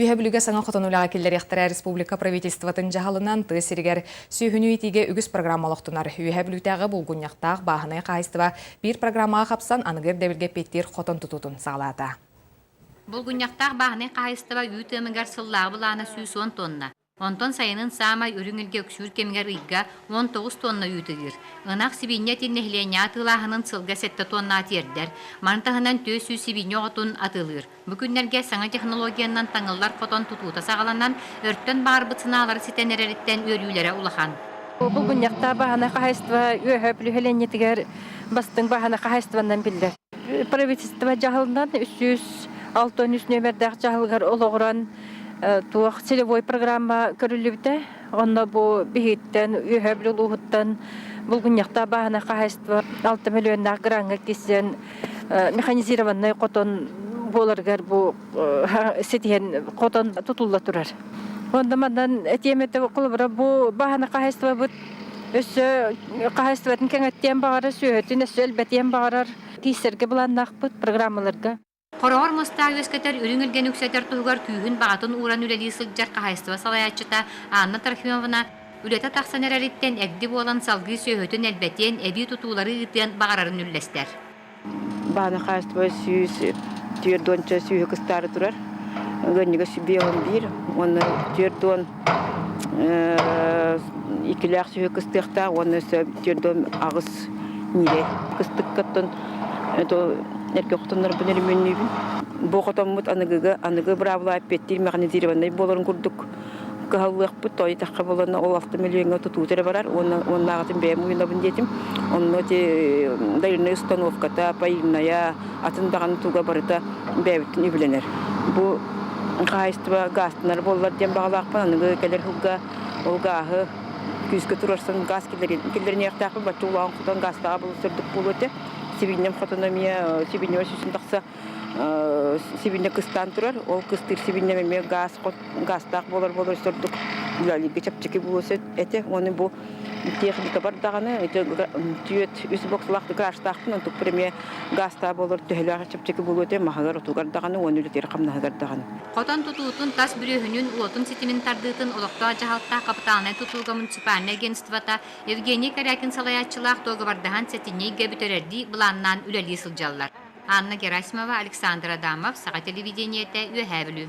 Үйәбілігі саңа қотонулаға келдер Яқтара Республика правительстватын жағалынан тысыргер сүйхіні етіге үгіз программалықтынар. Үйәбіліктағы бұлғыняқтақ бағыны қайыстыва бір программаға қапсан анығыр дәбілге петтер қотон тұтутын сағалады. Бұлғыняқтақ бағыны қайыстыва үйтімігер сыллағы бұлағына сүйс 10 тонна. Онтон сайынын самай үріңілге өксүр кемгер үйгә 19 тонна үйтігір. Онақ сибинне теннехлене атылағының сылға 7 тонна атердер. Мантағынан төсі сибинне оғытын атылыр. Бүкіндерге саңа технологиянан таңылар қотон тұтуыта сағаланан өрттен бар бұтсыналары сетенереріттен өрүйлері улахан. Бұлғыняқта бағана қағайстыва өйіп үлхеленетігер бастың бағана қағайстывандан білдер. Правительство жағылынан 300-600 нөмірдәқ жағылғар олығыран туақ целевой программа көрілібді. Онда бұл бейттен, өйіп үлуғыттан бұлғыняқта бағана қағайстыва 6 миллионнақ гранға кесен механизированный қотон болырғар бұл сетен қотон тұтулла тұрар. Онда мандан әтеметі құлыбыра бұл бағана қағайстыва бұд өсі қағайстыватын кәңеттен бағары сүйетін өсі әлбәтен бағарар кейсерге бұланнақ бұд программаларға. Хорор мұстағы өскетер үріңілген үксетер тұғығар күйін бағатын уран үләлі сылджар қағайстыва салаячыта Анна Тархимовна үлеті тақсан әрәлеттен әгді болан салғы сүйетін әлбәтен әбі тұтулары ұйтын бағарарын үлләстер. Бағана қағайстыва түйердонча сүйі қыстары тұрар. Гönniga sübiyon bir, onu türdon ikilak sühü kıstıqta, onu türdon ağız nire kıstık katton, erke okutanlar bu nere mönübün. Bu okutanmut anıgı bravla apettir, mekhanizirvanday boların kurduk. Kıhallıq bu toy taqqı bolana 16 milyonga tututere barar, onun ağıtın bəyəm uyunabın dedim. Onu dayırına ustanovkata, payırnaya, atın dağını tuğa barıta bəybitin übülener. Bu Қайыстыва гастынар болар дем бағалақпан, анығы кәлер хұлға олғағы күзгі тұрарсан газ келеріне яқтақпын, бәтті ұлағын құтан гастаға бұл сұрдық бұл өте. Себейнем қатынамия, себейнем өсісін тақса себейне қыстан тұрар, ол қыстыр себейнеме гастақ болар сұрдық. Үләлігі чапчеке бұл өсе әте, оны бұл техника бар дағаны, түйет үсі боқсылақты қыраштақпын, онтық піріме гаста болар түйелі чапчеке бұл өте мағығар отуғар дағаны, оны үлетері қамнағығар дағаны. Қотан тұтуытын тас бүріхінін уотын сетімін тардыытын олықта жағалтта қапыталына тұтылға муниципальный агентствата Евгений Корякин салаятчылақ тоғы бардаған сетіне гәбітерерді бұланнан үләлі сылжалар. Анна Герасимова, Александр Адамов, Саға телевидениеті Үйәбілі.